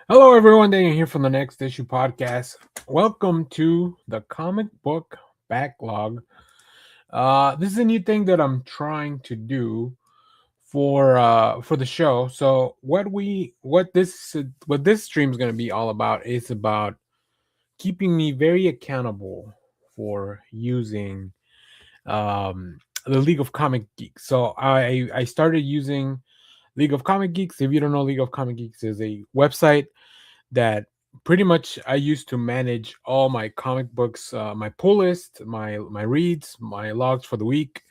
Hello, everyone. Daniel here from the Next Issue Podcast. Welcome to the Comic Book Backlog. This is a new thing that I'm trying to do for the show. So what this stream is going to be all about is about keeping me very accountable for using the League of Comic Geeks. So I started using League of Comic Geeks. If you don't know, League of Comic Geeks is a website that pretty much I used to manage all my comic books, my pull list, my reads, my logs for the week,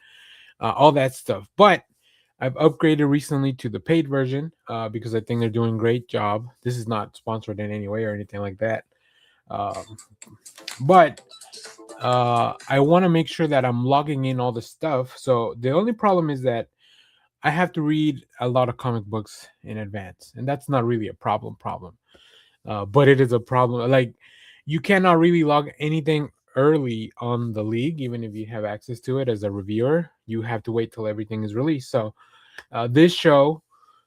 all that stuff. But I've upgraded recently to the paid version because I think they're doing a great job. This is not sponsored in any way or anything like that. Um, but I want to make sure that I'm logging in all the stuff. So the only problem is that I have to read a lot of comic books in advance, and that's not really a problem. But it is a problem. Like, you cannot really log anything early on the league, even if you have access to it as a reviewer. You have to wait till everything is released. So this show,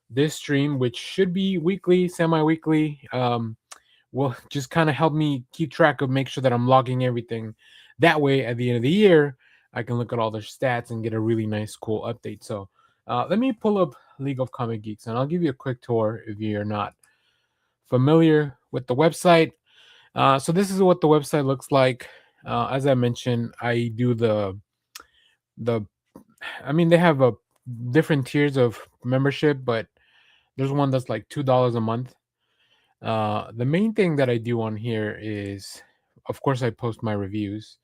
this stream, which should be weekly, semi-weekly, will just kind of help me keep track of, make sure that I'm logging everything. That way, at the end of the year, I can look at all their stats and get a really nice, cool update. So let me pull up League of Comic Geeks, and I'll give you a quick tour if you're not familiar with the website. So this is what the website looks like. As I mentioned, I do the. I mean, they have a different tiers of membership, but there's one that's like $2 a month. The main thing that I do on here is, of course, I post my reviews.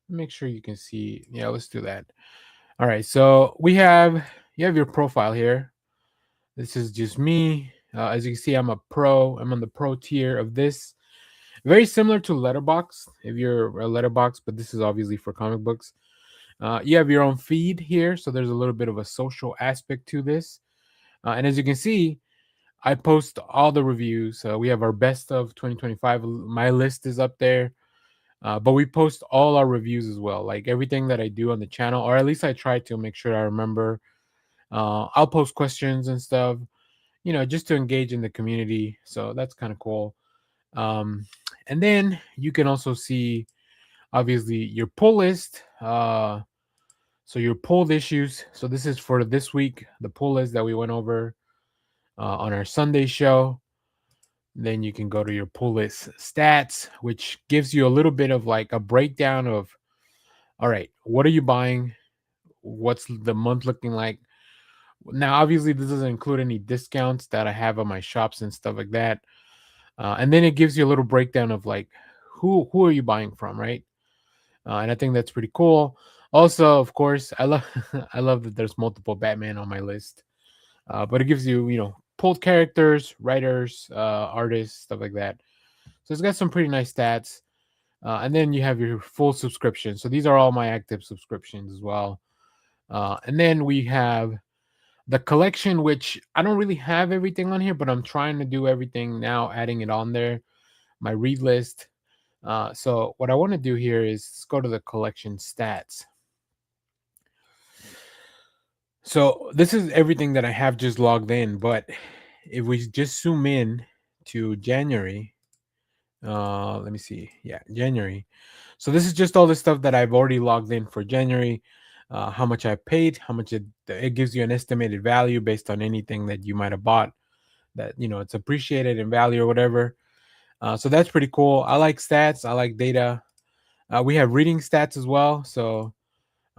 Make sure you can see. Yeah, let's do that. All right, so you have your profile here. This is just me. As you can see, I'm a pro. I'm on the pro tier of this. Very similar to Letterbox, if you're a Letterbox, but this is obviously for comic books. You have your own feed here, so there's a little bit of a social aspect to this. And as you can see, I post all the reviews. We have our best of 2025. My list is up there, but we post all our reviews as well, like everything that I do on the channel, or at least I try to make sure I remember. I'll post questions and stuff, just to engage in the community. So that's kind of cool. Um, and then you can also see obviously your pull list. So your pulled issues. So this is for this week, the pull list that we went over on our Sunday show. Then you can go to your pull list stats, which gives you a little bit of like a breakdown of, all right, what are you buying? What's the month looking like? Now, obviously, this doesn't include any discounts that I have on my shops and stuff like that. And then it gives you a little breakdown of like who are you buying from, right? And I think that's pretty cool. Also, of course, I love I love that there's multiple Batman on my list, but it gives you pulled characters, writers, artists, stuff like that. So it's got some pretty nice stats. And then you have your full subscription. So these are all my active subscriptions as well. And then we have the collection, which I don't really have everything on here, but I'm trying to do everything now, adding it on there. My read list. So what I want to do here is go to the collection stats. So this is everything that I have just logged in, but if we just zoom in to January, let me see. Yeah, January. So this is just all the stuff that I've already logged in for January. How much I paid, how much it gives you an estimated value based on anything that you might have bought that it's appreciated in value or whatever. So that's pretty cool. I like stats. I like data. We have reading stats as well. So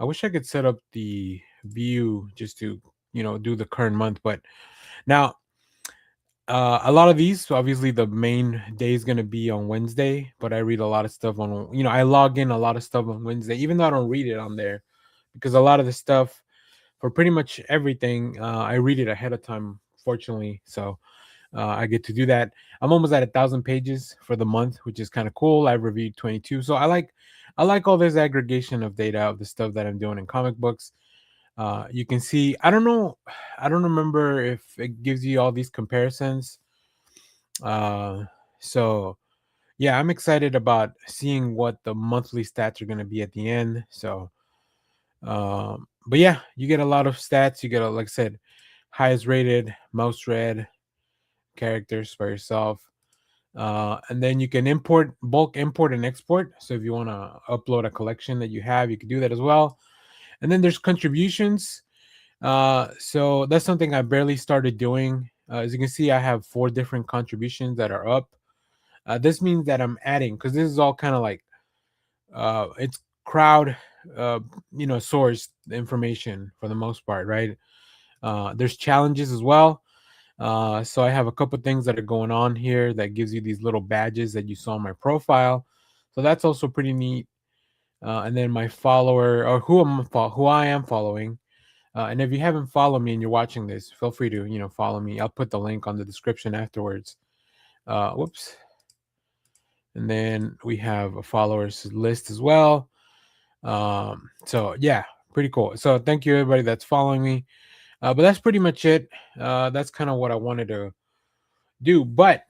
I wish I could set up the view just to do the current month. But now a lot of these, obviously the main day is going to be on Wednesday, but I read a lot of stuff on I log in a lot of stuff on Wednesday, even though I don't read it on there, because a lot of the stuff for pretty much everything I read it ahead of time, fortunately. So I get to do that. I'm almost at 1,000 pages for the month, which is kind of cool. I've reviewed 22, so I like all this aggregation of data of the stuff that I'm doing in comic books. You can see, I don't know, I don't remember if it gives you all these comparisons. So yeah, I'm excited about seeing what the monthly stats are going to be at the end. So, but yeah, you get a lot of stats. You get, like I said, highest rated, most read characters by yourself. And then you can bulk import and export. So if you want to upload a collection that you have, you can do that as well. And then there's contributions. So that's something I barely started doing. As you can see, I have 4 different contributions that are up. This means that I'm adding, because this is all kind of like it's crowd, uh, sourced information for the most part, right? There's challenges as well. So I have a couple things that are going on here that gives you these little badges that you saw in my profile. So that's also pretty neat. And then my follower, or who I am following. And if you haven't followed me and you're watching this, feel free to follow me. I'll put the link on the description afterwards. Whoops. And then we have a followers list as well. So yeah, pretty cool. So thank you everybody that's following me. But that's pretty much it. That's kind of what I wanted to do. But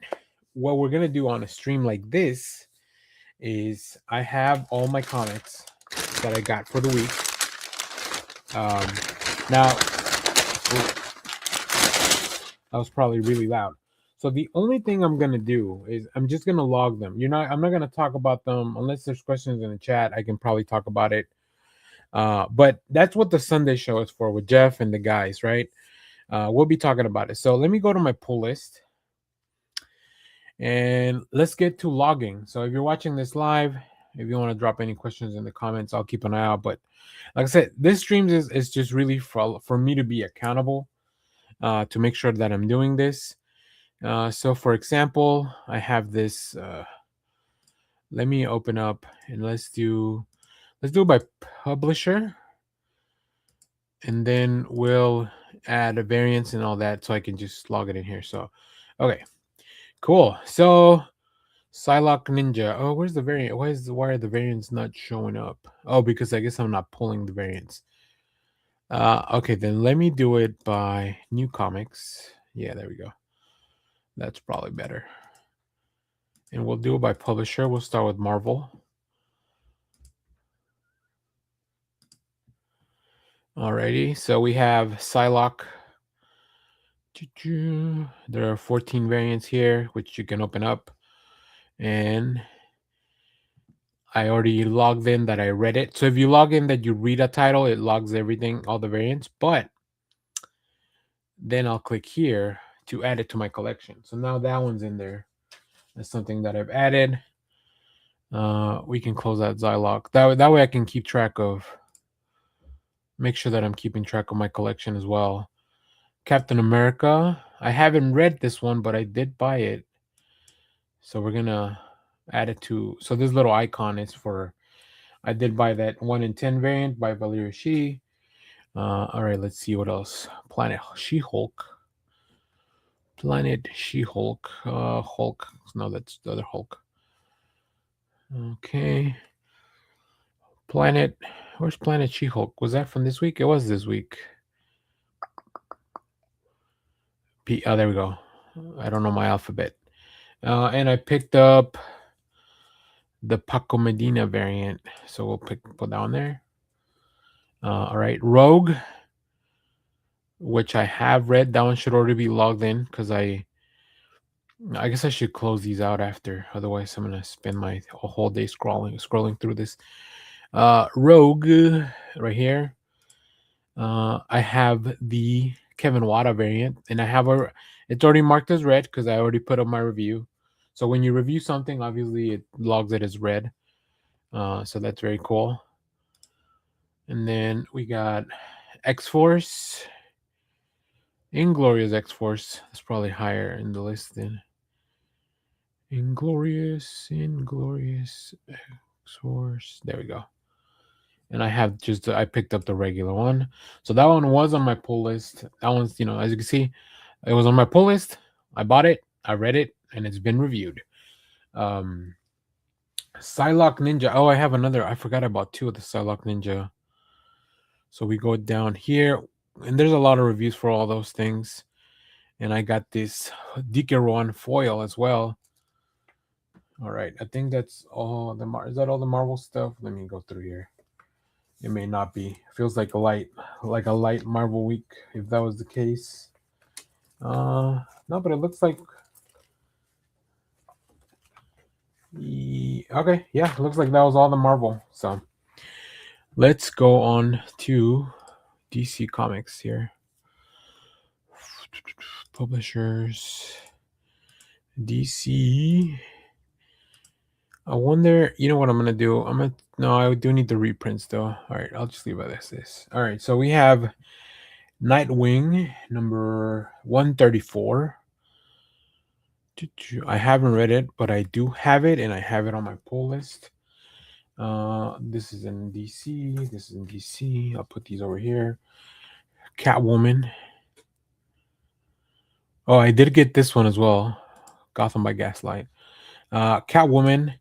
what we're gonna do on a stream like this is I have all my comics that I got for the week. Now that was probably really loud. So the only thing I'm gonna do is I'm just gonna log them. I'm not gonna talk about them unless there's questions in the chat. I can probably talk about it. But that's what the Sunday show is for with Jeff and the guys, right? We'll be talking about it. So let me go to my pull list and let's get to logging. So if you're watching this live, if you want to drop any questions in the comments, I'll keep an eye out. But like I said, this streams is just really for me to be accountable, to make sure that I'm doing this. So for example, I have this. Let me open up and let's do it by publisher, and then we'll add a variance and all that, so I can just log it in here. So, okay, cool. So Psylocke Ninja. Oh, where's the variant? Why are the variants not showing up? Oh, because I guess I'm not pulling the variants. Okay, then let me do it by new comics. Yeah, there we go. That's probably better. And we'll do it by publisher. We'll start with Marvel. Alrighty, so we have Psylocke. There are 14 variants here, which you can open up. And I already logged in that I read it. So if you log in that you read a title, it logs everything, all the variants. But then I'll click here to add it to my collection. So now that one's in there. That's something that I've added. We can close that Psylocke. That way I can keep track of, make sure that I'm keeping track of my collection as well. Captain America. I haven't read this one, but I did buy it. So we're going to add it to, so this little icon is for, I did buy that 1 in 10 variant by Valeria Shi. All right, let's see what else. Planet She-Hulk. Hulk. No, that's the other Hulk. Okay. Where's Planet She-Hulk? Was that from this week? It was this week. Oh, there we go. I don't know my alphabet. And I picked up the Paco Medina variant. So we'll put that on there. All right. Rogue, which I have read. That one should already be logged in because I guess I should close these out after. Otherwise, I'm going to spend my whole day scrolling through this. Rogue right here. I have the Kevin Wada variant, and I have it's already marked as red because I already put up my review. So when you review something, obviously it logs it as red. So that's very cool. And then we got X-Force. Inglorious X-Force. That's probably higher in the list than Inglorious X-Force. There we go. And I picked up the regular one. So that one was on my pull list. That one's, as you can see, it was on my pull list. I bought it, I read it, and it's been reviewed. Psylocke Ninja. Oh, I forgot about 2 of the Psylocke Ninja. So we go down here, and there's a lot of reviews for all those things. And I got this Dikeron foil as well. All right, I think that's all is that all the Marvel stuff? Let me go through here. It may not be. Feels like a light Marvel week if that was the case. No, but it looks like Okay, yeah, looks like that was all the Marvel. So let's go on to DC Comics here. Publishers, DC. I wonder, you know what I'm gonna do? No, I do need the reprints though. All right, I'll just leave it as this. All right, so we have Nightwing number 134. I haven't read it, but I do have it, and I have it on my pull list. This is in DC. This is in DC. I'll put these over here. Catwoman. Oh, I did get this one as well. Gotham by Gaslight. Catwoman.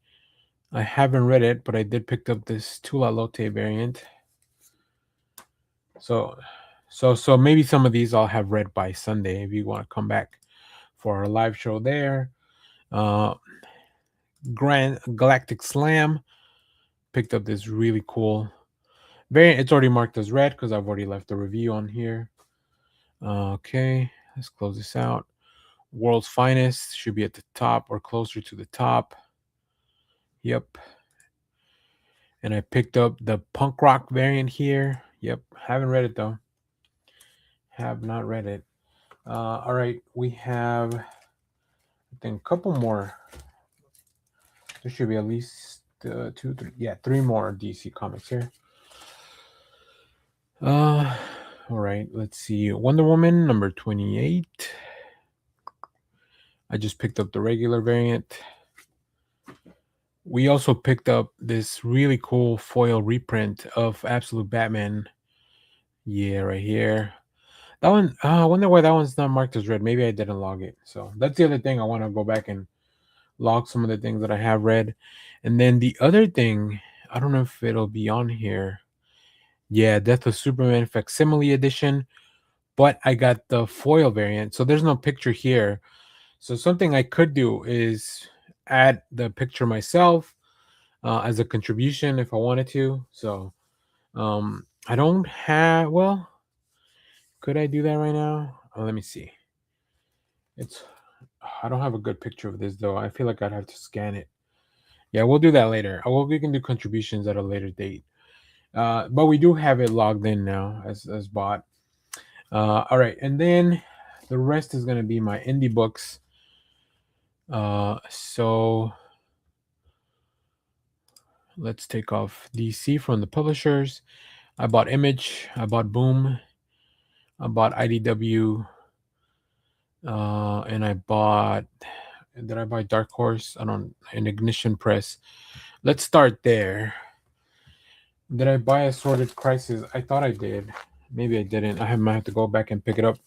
I haven't read it, but I did pick up this Tula Lotte variant. So maybe some of these I'll have read by Sunday if you want to come back for our live show there. Grand Galactic Slam. Picked up this really cool variant. It's already marked as red because I've already left the review on here. Okay, let's close this out. World's Finest should be at the top or closer to the top. Yep. And I picked up the punk rock variant here. Yep. Haven't read it though. Have not read it. All right. We have, I think, a couple more. There should be at least 2, 3. Yeah, 3 more DC comics here. All right. Let's see. Wonder Woman number 28. I just picked up the regular variant. We also picked up this really cool foil reprint of Absolute Batman. Yeah, right here. That one, I wonder why that one's not marked as red. Maybe I didn't log it. So that's the other thing. I want to go back and log some of the things that I have read. And then the other thing, I don't know if it'll be on here. Yeah, Death of Superman Facsimile Edition. But I got the foil variant. So there's no picture here. So something I could do is add the picture myself as a contribution if I wanted to. So I don't have, well, could I do that right now? Let me see. I don't have a good picture of this though. I feel like I'd have to scan it. Yeah, we'll do that later. We can do contributions at a later date. But we do have it logged in now as bought. All right, and then the rest is gonna be my indie books. So let's take off DC from the publishers. I bought Image. I bought Boom. I bought IDW. And I bought. Did I buy Dark Horse? I don't. An Ignition Press. Let's start there. Did I buy Assorted Crisis? I thought I did. Maybe I didn't. I might have to go back and pick it up.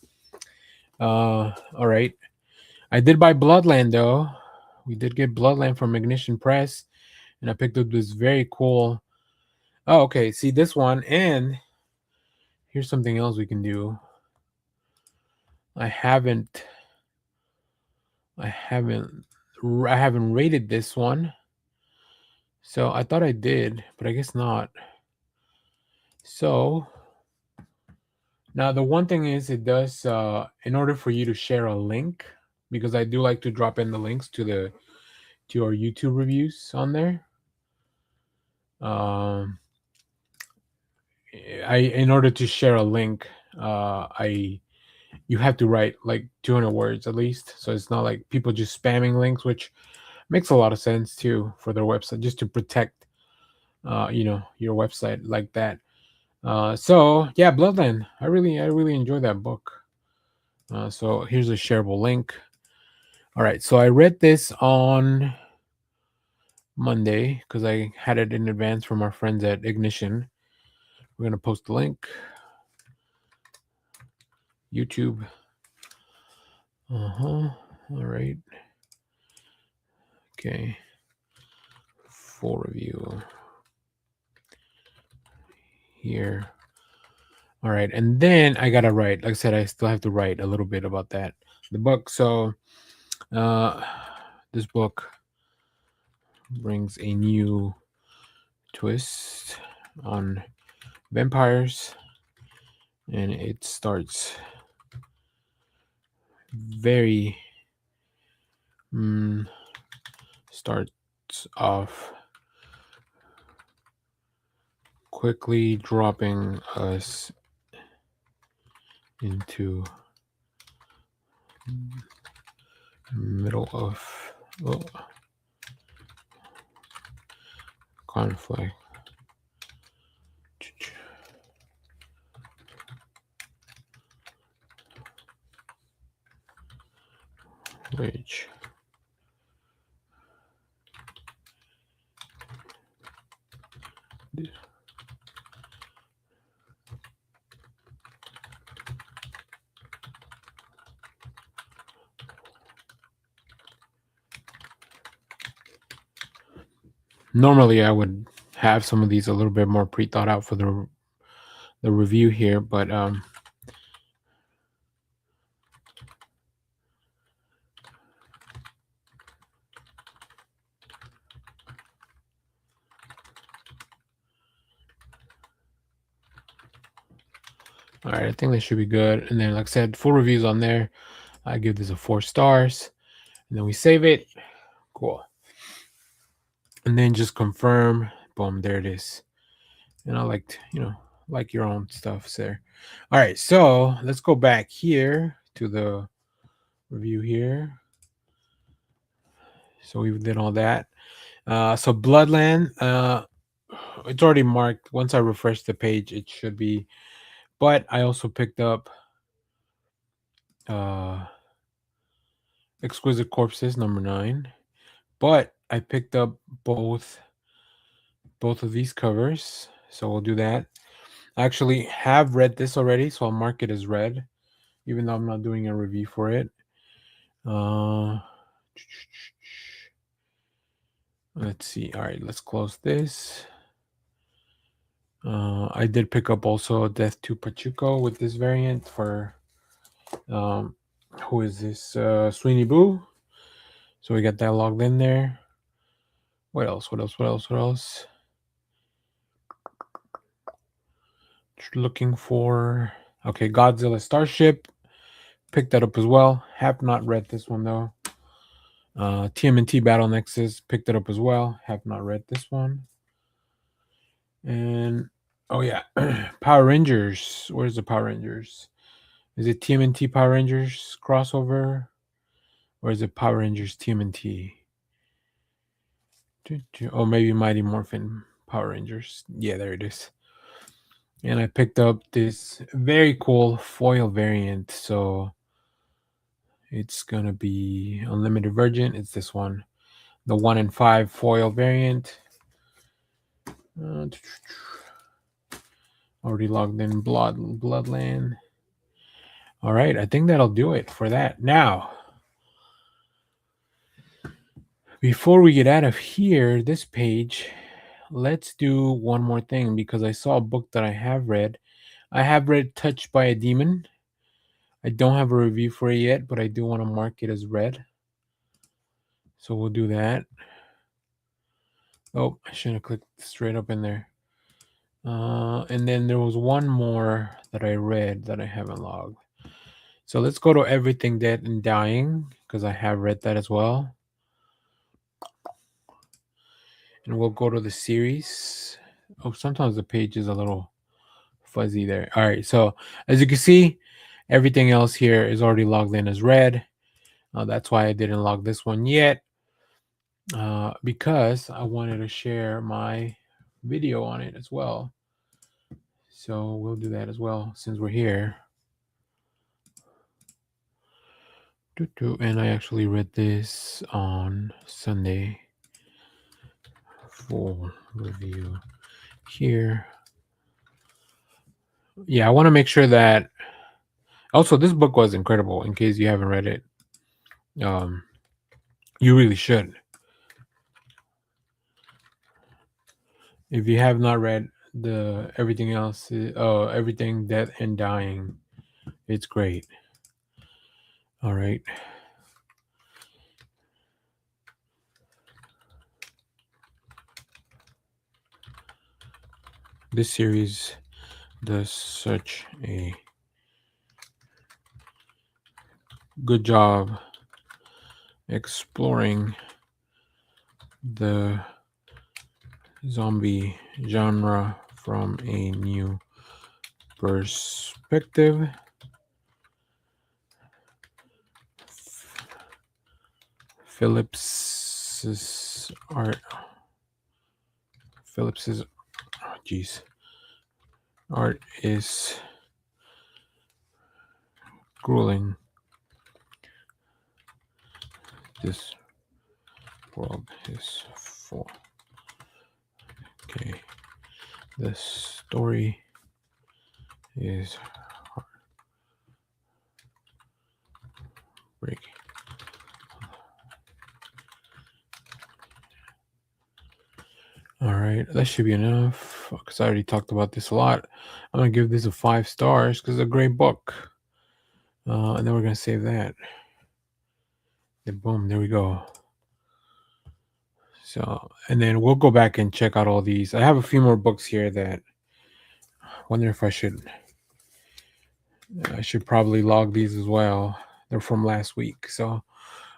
All right. I did buy Bloodland though. We did get Bloodland from Ignition Press, and I picked up this very cool. Oh, okay. See this one, and here's something else we can do. I haven't rated this one. So I thought I did, but I guess not. So now the one thing is it does in order for you to share a link, because I do like to drop in the links to our YouTube reviews on there. In order to share a link, you have to write like 200 words at least. So it's not like people just spamming links, which makes a lot of sense too for their website, just to protect your website like that. So yeah, Bloodline. I really enjoy that book. So here's a shareable link. All right, so I read this on Monday because I had it in advance from our friends at Ignition. We're gonna post the link. YouTube. All right. Okay. Full review here. All right, and then I gotta write. Like I said, I still have to write a little bit about the book. So, this book brings a new twist on vampires, and it starts very of quickly dropping us into middle of conflict. Rage. Normally, I would have some of these a little bit more pre-thought out for the review here, but all right, I think this should be good. And then, like I said, full reviews on there. I give this a 4 stars, and then we save it. Cool. And then just confirm. Boom, there it is. And I liked, like your own stuff there. All right, so let's go back here to the review here. So we did all that. So Bloodland, it's already marked. Once I refresh the page, it should be. But I also picked up Exquisite Corpses number 9. But I picked up both of these covers, so we'll do that. I actually have read this already, so I'll mark it as read, even though I'm not doing a review for it. Let's see. All right, let's close this. I did pick up also Death to Pachuco with this variant for who is this? Sweeney Boo. So we got that logged in there. What else? Just looking for Godzilla Starship. Picked that up as well. Have not read this one though. TMNT Battle Nexus, picked it up as well. Have not read this one. And oh yeah, Power Rangers. Where's the Power Rangers? Is it TMNT Power Rangers crossover? Or is it Power Rangers TMNT? Oh, maybe Mighty Morphin Power Rangers. Yeah, there it is. And I picked up this very cool foil variant. So it's gonna be Unlimited Virgin. It's this one, the 1 in 5 foil variant. Already logged in Bloodland. All right, I think that'll do it for that. Now, before we get out of here, this page, let's do one more thing because I saw a book that I have read. I have read Touched by a Demon. I don't have a review for it yet, but I do want to mark it as read. So we'll do that. Oh, I shouldn't have clicked straight up in there. And then there was one more that I read that I haven't logged. So let's go to Everything Dead and Dying because I have read that as well. And we'll go to the series. Oh, sometimes the page is a little fuzzy there. All right, so as you can see, everything else here is already logged in as read. That's why I didn't log this one yet, because I wanted to share my video on it as well. So we'll do that as well since we're here. And I actually read this on Sunday. Full review here. Yeah, I want to make sure that also this book was incredible. In case you haven't read it, you really should. If you have not read the everything else, Everything Death and Dying, it's great. All right. This series does such a good job exploring the zombie genre from a new perspective. Phillips's art. Phillips's art is grueling. This world is full. Okay. The story is breaking. All right, that should be enough because I already talked about this a lot. I'm gonna give this a 5 stars because it's a great book. And then we're gonna save that. Then boom, there we go. So, and then we'll go back and check out all these. I have a few more books here that I wonder if I should probably log these as well. They're from last week, so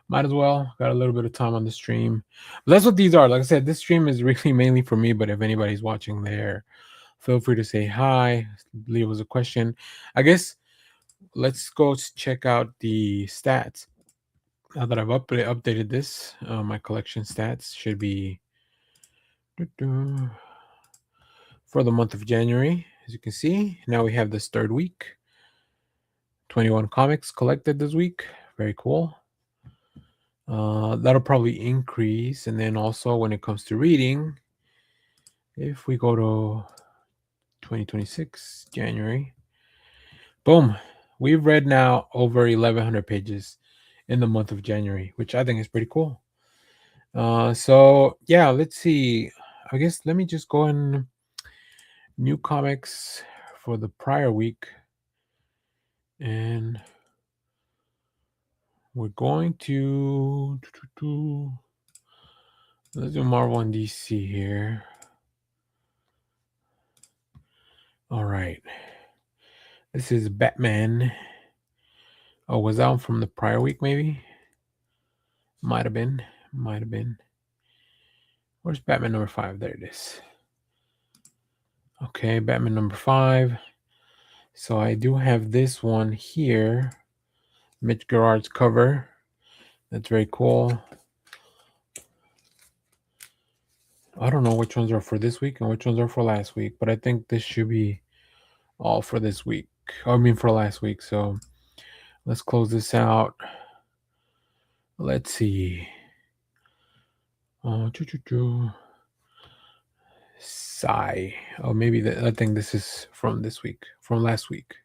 might as well. Got a little bit of time on the stream. But that's what these are. Like I said, this stream is really mainly for me, but if anybody's watching there, feel free to say hi, leave us a question. I guess let's go check out the stats. Now that I've updated this, my collection stats should be for the month of January. As you can see, now we have this third week. 21 comics collected this week. Very cool. That'll probably increase. And then also when it comes to reading, if we go to 2026 January, boom, we've read now over 1,100 pages in the month of January, which I think is pretty cool. So yeah, let's see. I guess let me just go in new comics for the prior week, and we're going to let's do Marvel and DC here. All right, this is Batman. Oh, was that one from the prior week? Maybe. Might have been. Where's Batman number 5? There it is. Okay, Batman number 5. So I do have this one here. Mitch Gerard's cover. That's very cool. I don't know which ones are for this week and which ones are for last week, but I think this should be all for this week. I mean for last week. So let's close this out. Let's see. Sigh. Oh, maybe I think this is from this week, from last week.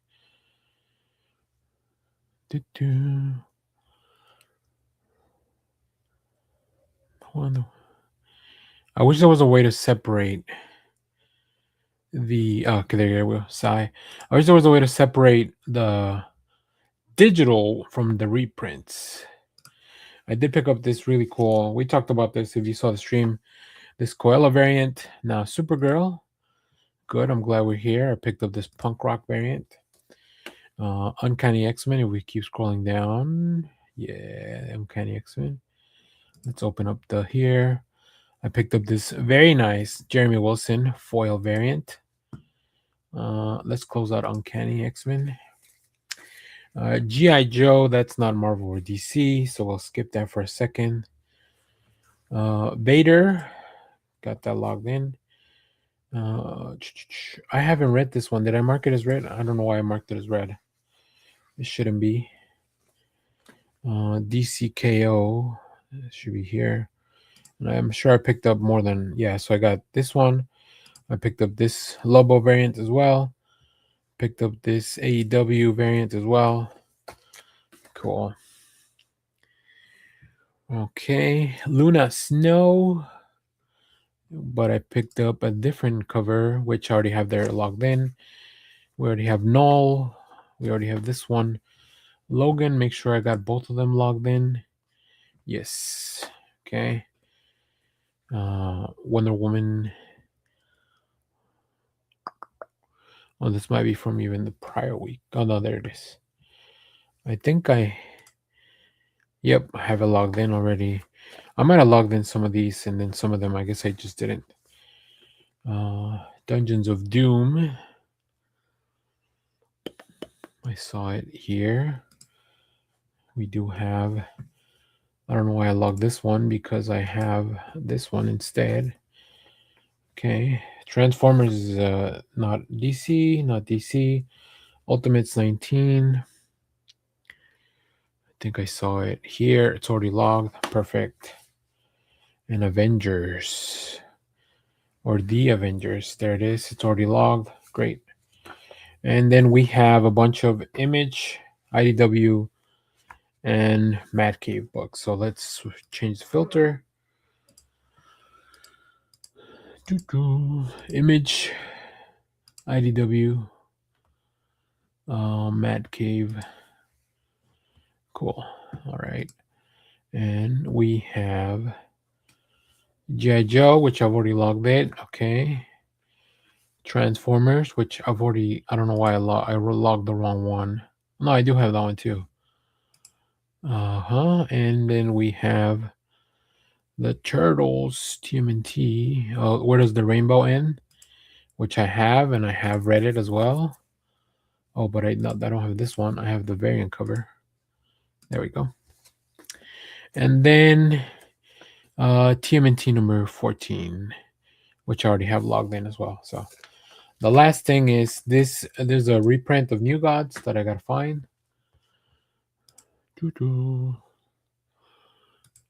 I wish there was a way to separate the okay, there you go. Sigh. I wish there was a way to separate the digital from the reprints. I did pick up this really cool. We talked about this if you saw the stream. This Coella variant. Now Supergirl. Good. I'm glad we're here. I picked up this punk rock variant. Uncanny X-Men. If we keep scrolling down. Yeah, Uncanny X-Men. Let's open up the here. I picked up this very nice Jeremy Wilson foil variant. Let's close out Uncanny X-Men. G.I. Joe, that's not Marvel or DC, so we'll skip that for a second. Vader, got that logged in. I haven't read this one. Did I mark it as red? I don't know why I marked it as red. It shouldn't be. DCKO, it should be here. And I'm sure I picked up more than, yeah, so I got this one. I picked up this Lobo variant as well. Picked up this AEW variant as well. Cool. Okay, Luna Snow. But I picked up a different cover, which I already have there logged in. We already have Null. We already have this one. Logan, make sure I got both of them logged in. Yes. Okay. Wonder Woman. Oh, this might be from even the prior week. Oh, no, there it is. I think yep, I have it logged in already. I might have logged in some of these, and then some of them I guess I just didn't. Dungeons of Doom. I saw it here. We do have, I don't know why I logged this one, because I have this one instead. Okay. Transformers is not DC, not DC. Ultimates 19. I think I saw it here. It's already logged. Perfect. And Avengers. Or the Avengers. There it is. It's already logged. Great. And then we have a bunch of Image, IDW, and Mad Cave books. So let's change the filter. Image, IDW, Mad Cave. Cool. All right. And we have G.I. Joe, which I've already logged in. Okay. Transformers, which I've already, I don't know why I logged the wrong one. No, I do have that one too. And then we have the Turtles, TMNT. Where does the rainbow end? Which I have, and I have read it as well. Oh, but I don't have this one. I have the variant cover. There we go. And then TMNT number 14, which I already have logged in as well. So the last thing is this. There's a reprint of New Gods that I gotta find.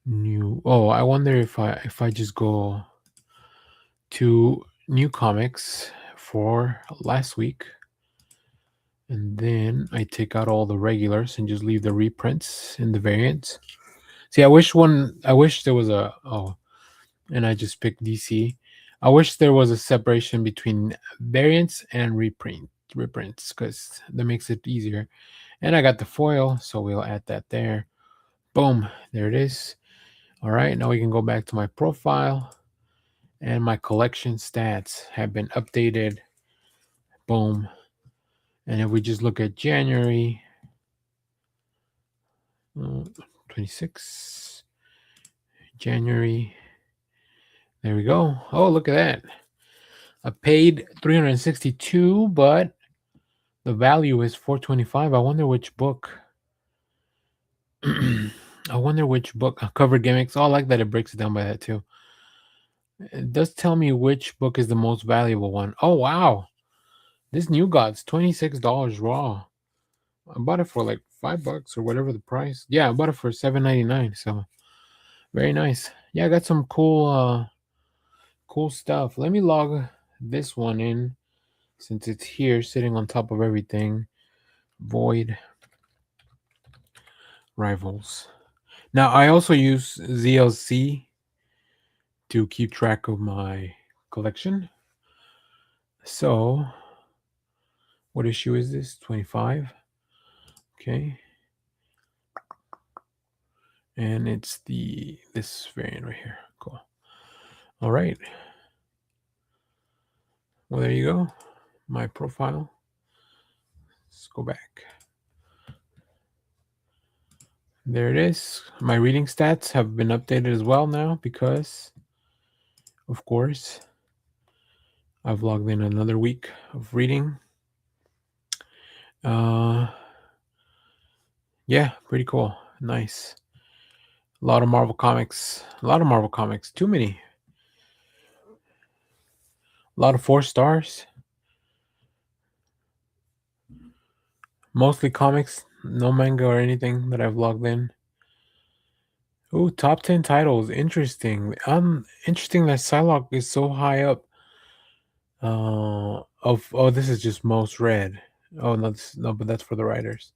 New. Oh, I wonder if I just go to New Comics for last week, and then I take out all the regulars and just leave the reprints in the variants. See, I wish there was a, and I just picked DC. I wish there was a separation between variants and reprints, because that makes it easier. And I got the foil, so we'll add that there. Boom, there it is. All right, now we can go back to my profile, and my collection stats have been updated. Boom. And if we just look at January 26, January, there we go. Oh, look at that. I paid $362, but the value is $425. I wonder which book. I wonder which book. Cover gimmicks. Oh, I like that it breaks it down by that too. It does tell me which book is the most valuable one. Oh, wow. This New Gods, $26 raw. I bought it for like $5 or whatever the price. Yeah, I bought it for $7.99. So very nice. Yeah, I got some cool stuff. Let me log this one in, since it's here sitting on top of everything. Void Rivals. Now I also use ZLC to keep track of my collection. So what issue is this? 25. Okay. And it's this variant right here. Cool. All right. Well, there you go. My profile. Let's go back. There it is. My reading stats have been updated as well now, because, of course, I've logged in another week of reading. Yeah, pretty cool. Nice. A lot of Marvel Comics. Too many. A lot of 4 stars. Mostly comics. No manga or anything that I've logged in. Ooh, top 10 titles. Interesting. Interesting that Psylocke is so high up. This is just most read. Oh, no, but that's for the writers.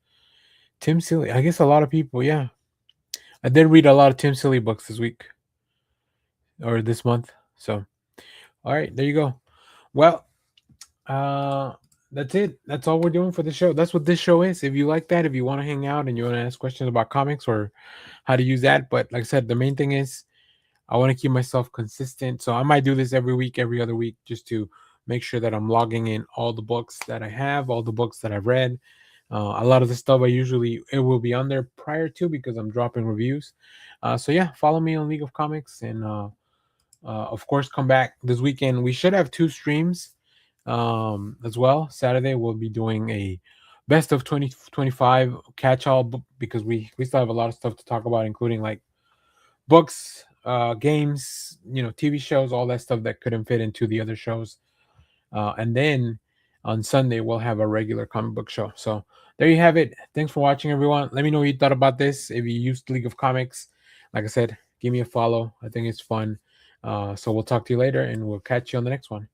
Tim Seeley. I guess a lot of people, yeah. I did read a lot of Tim Seeley books this week. Or this month. So, all right, there you go. Well, that's it. That's all we're doing for the show. That's what this show is. If you like that, if you want to hang out and you want to ask questions about comics or how to use that, but like I said, the main thing is I want to keep myself consistent. So I might do this every week, every other week, just to make sure that I'm logging in all the books that I have, all the books that I've read, A lot of the stuff I usually it will be on there prior to because I'm dropping reviews. So yeah, follow me on League of Comics, and of course come back this weekend. We should have two streams as well. Saturday we'll be doing a best of 2025 catch all because we still have a lot of stuff to talk about, including like books, games, TV shows, all that stuff that couldn't fit into the other shows. And then on Sunday we'll have a regular comic book show. So there you have it. Thanks for watching, everyone. Let me know what you thought about this. If you used League of Comics, like I said, give me a follow. I think it's fun. So we'll talk to you later, and we'll catch you on the next one.